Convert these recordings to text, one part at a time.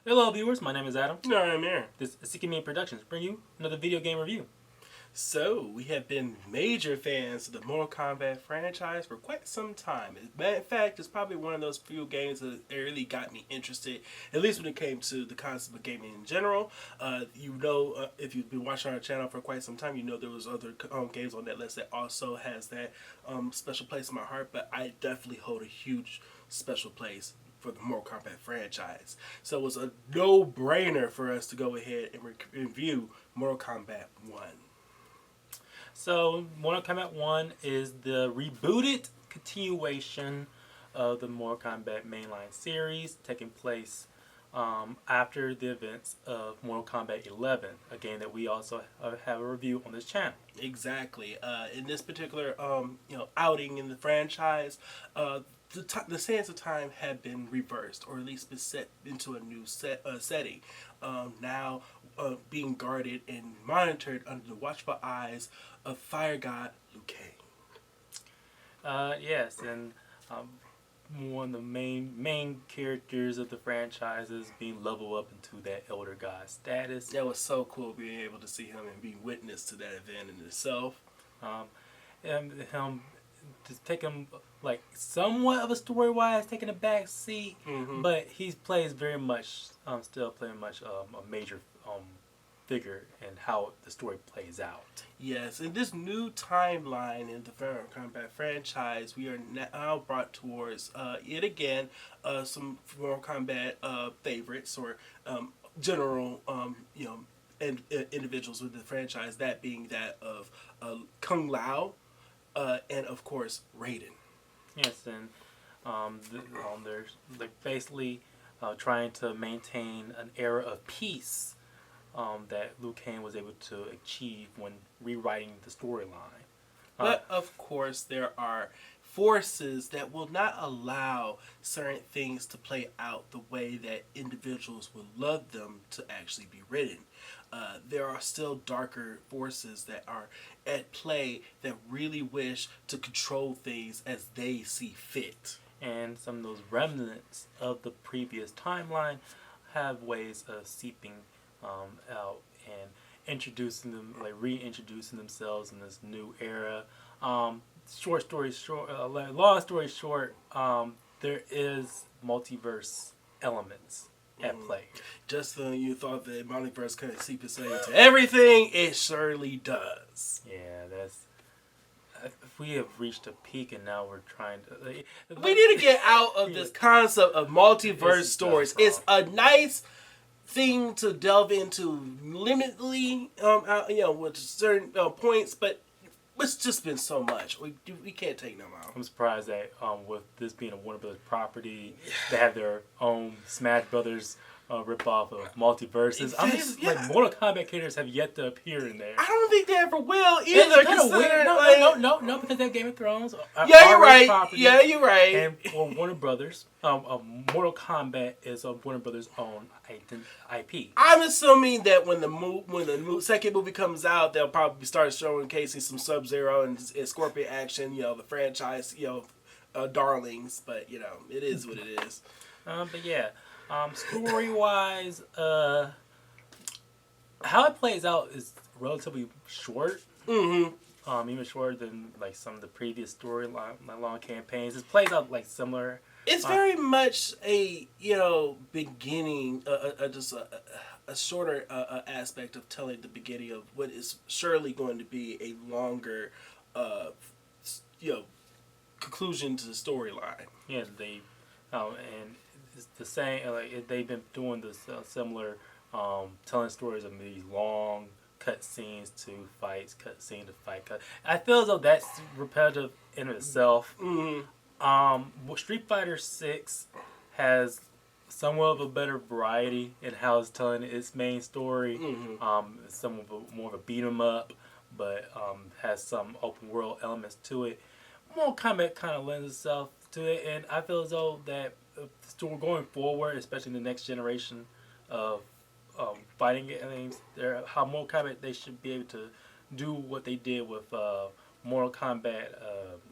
Hello viewers, my name is Adam. No, I'm here. This is Seeking Me Productions bring you another video game review. So, we have been major fans of the Mortal Kombat franchise for quite some time. In fact, it's probably one of those few games that really got me interested, at least when it came to the concept of gaming in general. If you've been watching our channel for quite some time, you know there was other games on that list that also has that special place in my heart, but I definitely hold a huge special place for the Mortal Kombat franchise. So it was a no-brainer for us to go ahead and review Mortal Kombat 1. So, Mortal Kombat 1 is the rebooted continuation of the Mortal Kombat mainline series, taking place after the events of Mortal Kombat 11, a game that we also have a review on this channel. Exactly. In this particular outing in the franchise, the sands of time have been reversed, or at least been set into a new setting. Now being guarded and monitored under the watchful eyes of Fire God Liu Kang. Yes, and one of the main characters of the franchise is being leveled up into that Elder God status. That was so cool being able to see him and be witness to that event in itself. And him just taking like somewhat of a story-wise taking a back seat, but he plays very much still playing much a major figure in how the story plays out. Yes, in this new timeline in the Mortal Kombat franchise, we are now brought towards yet again some Mortal Kombat favorites or general individuals with the franchise. That being that of Kung Lao and of course Raiden. Yes, and they're like basically trying to maintain an era of peace that Liu Kang was able to achieve when rewriting the storyline. But of course, there are forces that will not allow certain things to play out the way that individuals would love them to actually be written. There are still darker forces that are at play that really wish to control things as they see fit. And some of those remnants of the previous timeline have ways of seeping out and introducing them, like reintroducing themselves in this new era. Long story short, there is multiverse elements at play. Just when you thought that multiverse couldn't seep its way into everything, it surely does. Yeah, we have reached a peak, and now we're trying to. We need to get out of this concept of multiverse stories. It's a nice thing to delve into limitedly, with certain points, but it's just been so much. We can't take no more. I'm surprised that with this being a Warner Brothers property, they have their own Smash Brothers rip-off of multiverses. Like Mortal Kombat characters have yet to appear in there. I don't think they ever will either. It's kind of weird. No, because they have Game of Thrones. Yeah, you're right. Yeah, you're right. And Warner Brothers, Mortal Kombat is a Warner Brothers own IP. I'm assuming that when the second movie comes out, they'll probably start showcasing some Sub-Zero and Scorpion action. The franchise, darlings. But it is what it is. But yeah. Story-wise, how it plays out is relatively short. Even shorter than like some of the previous long campaigns. It plays out like similar. It's very much a beginning, just a shorter aspect of telling the beginning of what is surely going to be a longer, conclusion to the storyline. Yeah, and it's the same. Like they've been doing this similar, telling stories of these long cut scenes to fights, cut scene to fight. I feel as though that's repetitive in itself. Street Fighter 6 has somewhat of a better variety in how it's telling its main story. Some of more of a beat 'em up, but has some open world elements to it. Mortal Kombat kind of lends itself to it, and I feel as though that still going forward, especially in the next generation of fighting games, how Mortal Kombat they should be able to do what they did with Mortal Kombat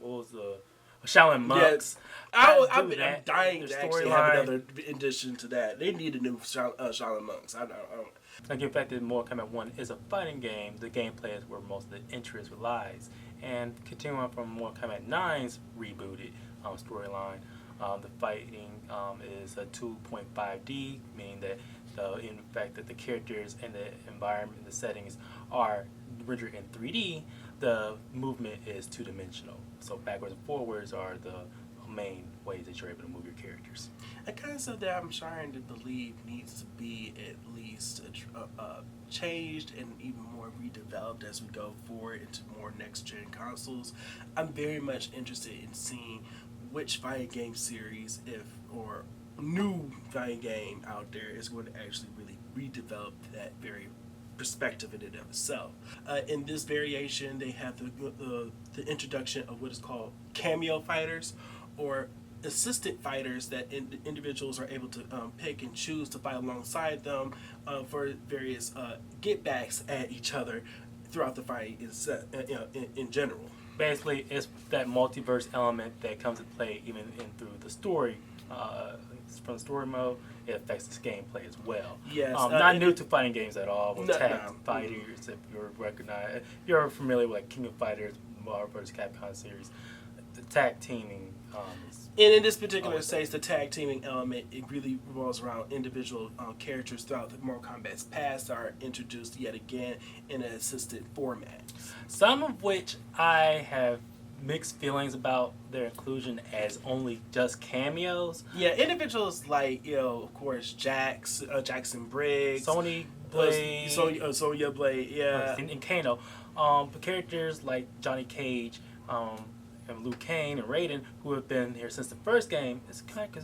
what was the Shaolin monks. I'm That dying their to actually have storyline. another addition to that. They need a new Shaolin monks. I don't. Like in fact, that Mortal Kombat 1 is a fighting game. The gameplay is where most of the interest relies. And continuing on from Mortal Kombat 9's rebooted storyline, the fighting is a 2.5D, meaning that in fact that the characters and the environment, the settings are rendered in 3D. The movement is two-dimensional. So backwards and forwards are the main ways that you're able to move your characters. A concept that I'm trying to believe needs to be at least changed and even more redeveloped as we go forward into more next-gen consoles. I'm very much interested in seeing which fighting game series, or new fighting game out there, is going to actually really redevelop that very perspective in and of itself. In this variation, they have the introduction of what is called cameo fighters, or assistant fighters that individuals are able to pick and choose to fight alongside them for various get backs at each other throughout the fight in general. Basically, it's that multiverse element that comes into play even through the story. From the story mode, it affects this gameplay as well. Yes, not new to fighting games at all. With tag fighters, Mm-hmm. if you're familiar with like King of Fighters, Marvel vs. Capcom series, the tag teaming is. And in this particular case, the tag teaming element, it really revolves around individual characters throughout the Mortal Kombat's past are introduced yet again in an assisted format. Some of which I have mixed feelings about their inclusion as only just cameos. Yeah, individuals like, of course, Jackson Briggs, Sony Blade, Sonya Blade, yeah, and Kano. But characters like Johnny Cage, and Liu Kang and Raiden, who have been here since the first game, it's kind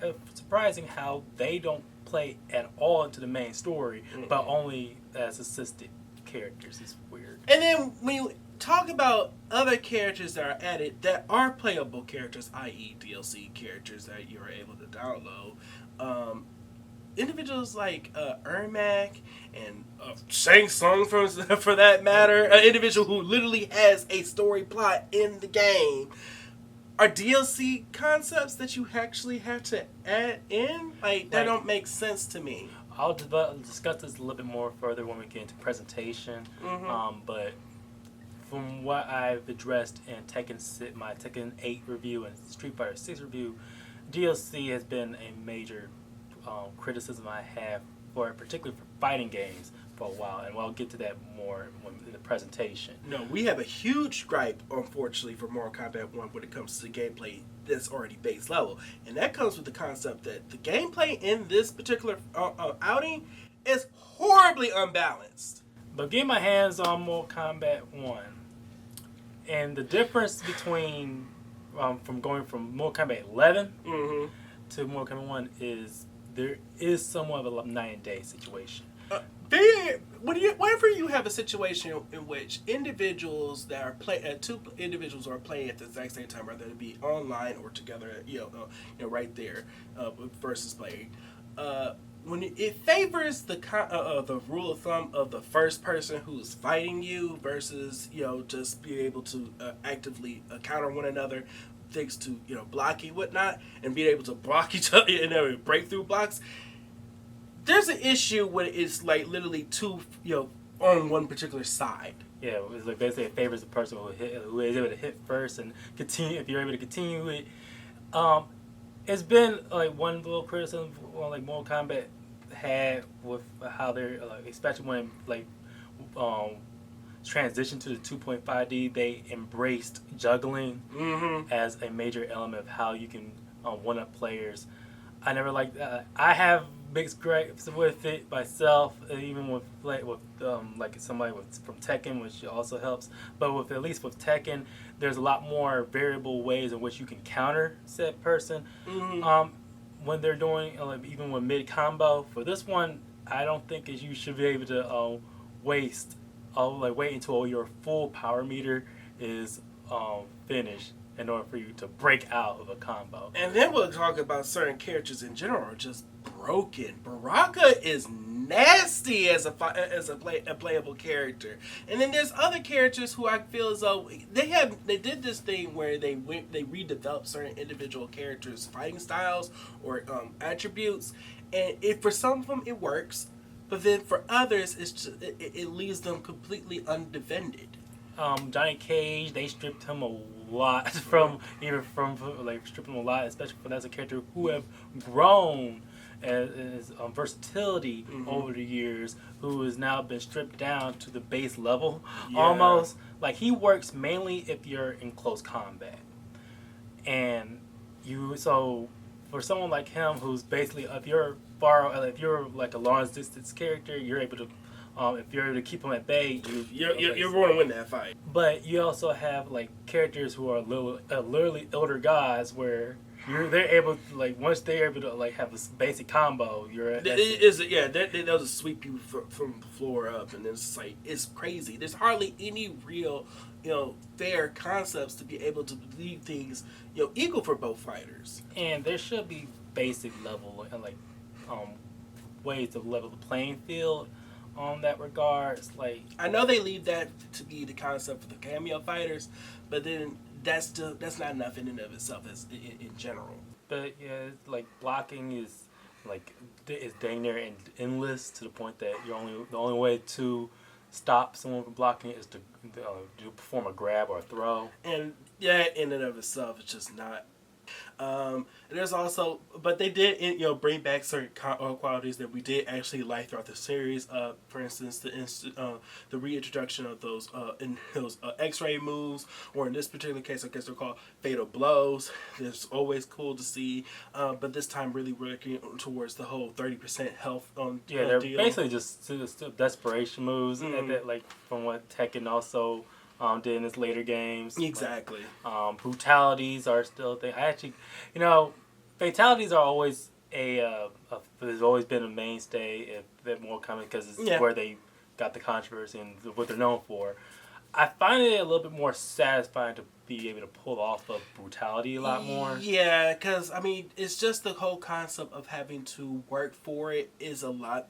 of surprising how they don't play at all into the main story, but only as assisted characters. It's weird. And then when you talk about other characters that are added that are playable characters, i.e. DLC characters that you're able to download, individuals like Ermac and Shang Tsung, for that matter, an individual who literally has a story plot in the game, are DLC concepts that you actually have to add in? Like, that don't make sense to me. I'll discuss this a little bit more further when we get into presentation. But from what I've addressed in my Tekken 8 review and Street Fighter 6 review, DLC has been a major criticism I have for it, particularly for fighting games, for a while, and we'll get to that more in the presentation. No, we have a huge gripe, unfortunately, for Mortal Kombat 1 when it comes to the gameplay that's already base level, and that comes with the concept that the gameplay in this particular outing is horribly unbalanced. But getting my hands on Mortal Kombat 1, and the difference between from going from Mortal Kombat 11 to Mortal Kombat 1 is there is somewhat of a night and day situation. Whenever you have a situation in which individuals that are two individuals are playing at the exact same time, whether it be online or together, right there, versus playing, when it favors the rule of thumb of the first person who's fighting you versus just be able to actively counter one another, thanks to blocking whatnot and being able to block each other and break through blocks. There's an issue when it's like literally two on one particular side. Yeah, it's like basically it favors the person who is able to hit first and continue. If you're able to continue it, it's been like one little criticism like Mortal Kombat had with how they're especially when transition to the 2.5D, they embraced juggling as a major element of how you can one-up players. I never liked that. I have mixed gripes with it myself, even with like somebody from Tekken, which also helps. But at least with Tekken, there's a lot more variable ways in which you can counter said person when they're doing even with mid combo. For this one, I don't think you should be able to wait until your full power meter is finished in order for you to break out of a combo. And then we'll talk about certain characters in general are just broken. Baraka is nasty as a playable character. And then there's other characters who I feel as though they did this thing where they redeveloped certain individual characters' fighting styles or attributes, and for some of them it works, but then for others it leaves them completely undefended. Johnny Cage, they stripped him a lot from stripping him a lot, especially for that's a character who have grown as versatility over the years, who has now been stripped down to the base level almost. Like he works mainly if you're in close combat, and for someone like him who's basically if you're like a long distance character, you're able to. If you're able to keep him at bay, you're going to win that fight. But you also have like characters who are literally elder gods, where they're able to, like once they're able to like have this basic combo, they'll just sweep you from the floor up, and it's like it's crazy. There's hardly any real fair concepts to be able to leave things equal for both fighters. And there should be basic level ways to level the playing field. On that regards, like I know they leave that to be the concept for the cameo fighters, but then that's not enough in and of itself as in general. But yeah, like blocking is dang near endless to the point that the only way to stop someone from blocking is to perform a grab or a throw. And that in and of itself is just not. There's also, but they did bring back certain qualities that we did actually like throughout the series. For instance, the reintroduction of those X-ray moves, or in this particular case, I guess they're called fatal blows. It's always cool to see, but this time really working towards the whole 30% health on they're deal. Basically just desperation moves, that like from what Tekken also. Did in his later games. Exactly. Brutalities are still a thing. I actually, fatalities are always there's always been a mainstay at more common because it's where they got the controversy and what they're known for. I find it a little bit more satisfying to be able to pull off of brutality a lot more. Yeah, because I mean, it's just the whole concept of having to work for it is a lot,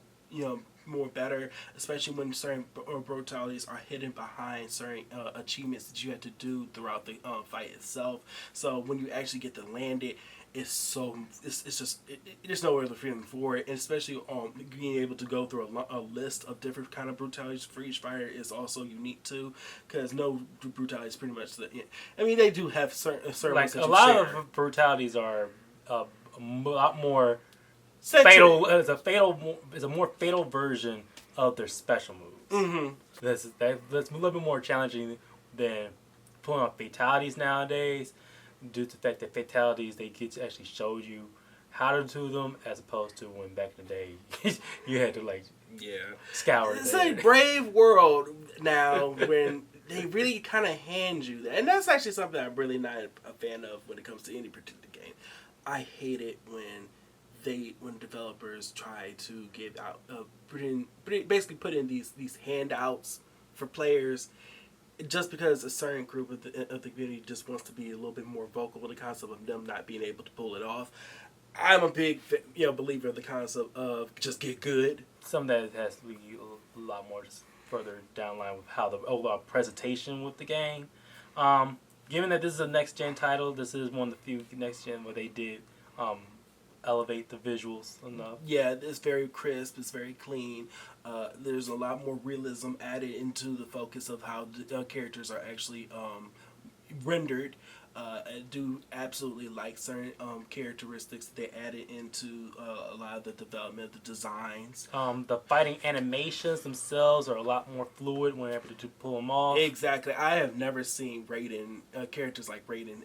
more better, especially when certain brutalities are hidden behind certain achievements that you had to do throughout the fight itself. So when you actually get to land it, it's just there's no other feeling for it, and especially being able to go through a list of different kind of brutalities for each fighter is also unique too, because no brutality is pretty much they do have certain like a lot of brutalities are a lot more fatal. It's a more fatal version of their special moves. Mm-hmm. That's a little bit more challenging than pulling off fatalities nowadays, due to the fact that fatalities they actually showed you how to do them, as opposed to when back in the day you had to scour. It's a brave world now when they really kind of hand you that, and that's actually something I'm really not a fan of when it comes to any particular game. I hate it when developers try to give out basically put in these handouts for players just because a certain group of the community just wants to be a little bit more vocal with the concept of them not being able to pull it off. I'm a big believer of the concept of just get good. Some that has to be a lot more just further down line with how the overall presentation with the game. Given that this is a next gen title, this is one of the few next gen where they did elevate the visuals enough. Yeah, it's very crisp. It's very clean. There's a lot more realism added into the focus of how the characters are actually rendered. I do absolutely like certain characteristics that they added into a lot of the development, the designs. The fighting animations themselves are a lot more fluid when able to pull them off. Exactly. I have never seen Raiden, characters like Raiden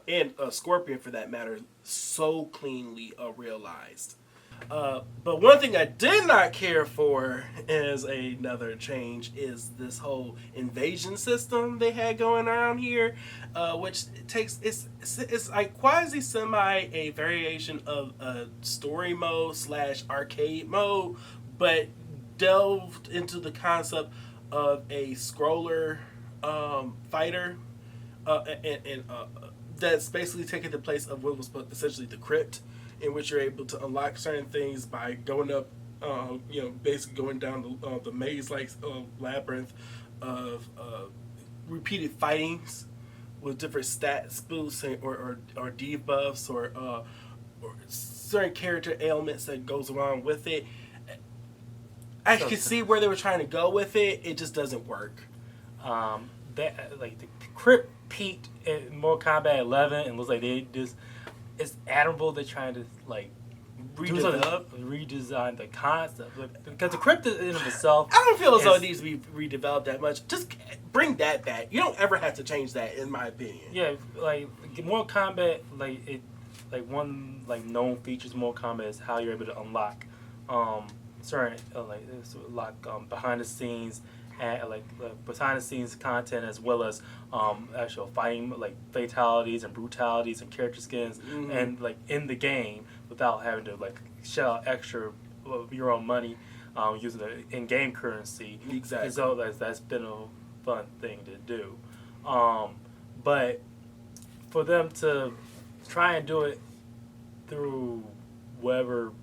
and Scorpion for that matter, so cleanly realized. But one thing I did not care for as another change is this whole invasion system they had going around here, which it's like quasi semi a variation of a story mode / arcade mode, but delved into the concept of a scroller fighter, and that's basically taking the place of what was essentially the crypt, in which you're able to unlock certain things by going up Basically going down the maze-like labyrinth of repeated fightings with different stats boosts or debuffs or certain character ailments that goes along with it. I can see where they were trying to go with it. It just doesn't work. That like the crypt peaked in Mortal Kombat 11 and looks like they just it's admirable they're trying to like redesign the concept because the crypt in of itself. I don't feel as though it needs to be redeveloped that much. Just bring that back. You don't ever have to change that, in my opinion. Yeah, like Mortal Kombat, one known features of Mortal Kombat is how you're able to unlock certain behind the scenes and behind the scenes content as well as actual fighting fatalities and brutalities and character skins and in the game without having to shell out extra of your own money using the in-game currency. Exactly. So that's been a fun thing to do. But for them to try and do it through whatever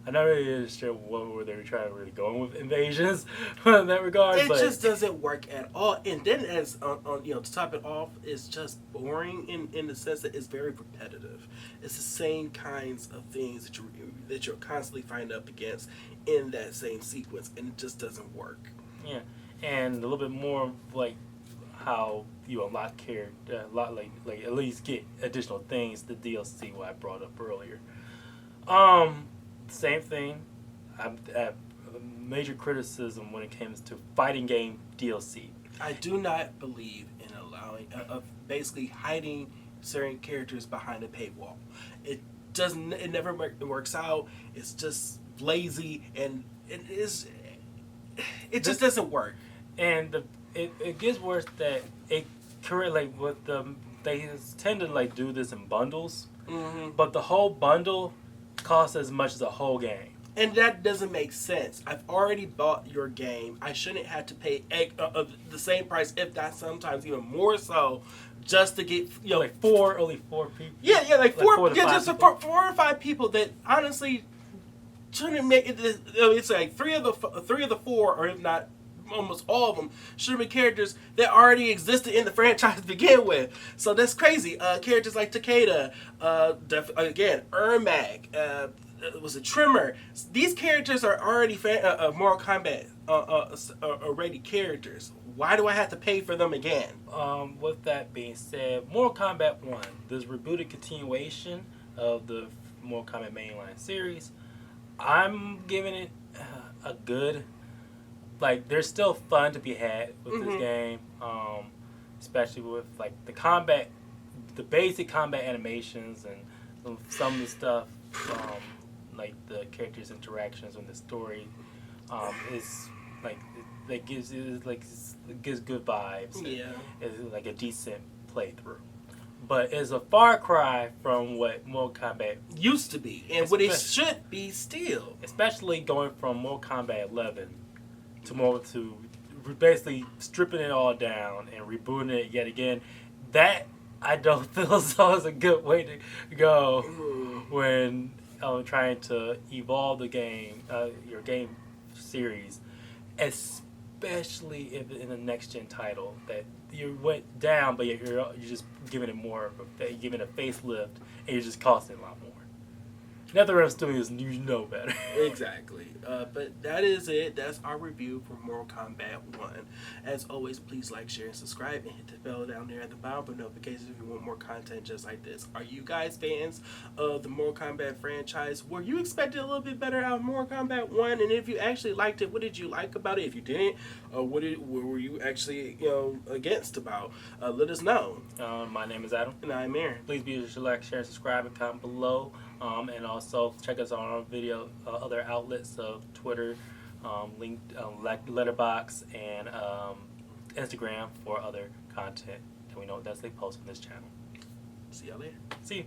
I'm not really understand what they were trying to really go with invasions in that regard. It just doesn't work at all. And then as to top it off, it's just boring in the sense that it's very repetitive. It's the same kinds of things that you're constantly fighting up against in that same sequence, and it just doesn't work. Yeah, and a little bit more of how you unlock character, at least get additional things. The DLC what I brought up earlier. Same thing. I have major criticism when it comes to fighting game DLC. I do not believe in allowing basically hiding certain characters behind a paywall. It doesn't. It never works out. It's just lazy and it just doesn't work. And it gets worse that they tend to do this in bundles, but the whole bundle costs as much as a whole game. And that doesn't make sense. I've already bought your game. I shouldn't have to pay the same price, if not sometimes even more so, just to get only four people. Yeah, four just people. 4 or 5 people that honestly shouldn't make it. It's like three of the 4, or if not almost all of them, should have been characters that already existed in the franchise to begin with. So that's crazy. Characters like Takeda, again, Ermac, was a Trimmer. These characters are already Mortal Kombat already characters. Why do I have to pay for them again? With that being said, Mortal Kombat 1, this rebooted continuation of the Mortal Kombat mainline series, I'm giving it a good. There's still fun to be had with this game, especially with the combat, the basic combat animations and some of the stuff, the characters' interactions and the story, is that gives good vibes. Yeah, it's a decent playthrough, but it's a far cry from what Mortal Kombat used to be and what it should be still. Especially going from Mortal Kombat 11. To basically stripping it all down and rebooting it yet again. That I don't feel so is a good way to go when trying to evolve the game, your game series, especially if in a next gen title that you went down, but you're just giving it more of giving it a facelift, and you're just costing a lot more. NetherRealm Studios, you know better. Exactly. But that is it. That's our review for Mortal Kombat 1. As always, please like, share, and subscribe, and hit the bell down there at the bottom for notifications if you want more content just like this. Are you guys fans of the Mortal Kombat franchise? Were you expecting a little bit better out of Mortal Kombat 1? And if you actually liked it, what did you like about it? If you didn't, what were you actually against about? Let us know. My name is Adam. And I'm Aaron. Please be sure to like, share, and subscribe, and comment below. And also check us out on our video, other outlets of Twitter, Letterboxd, and Instagram for other content that we know that's they post on this channel. See y'all later. See you.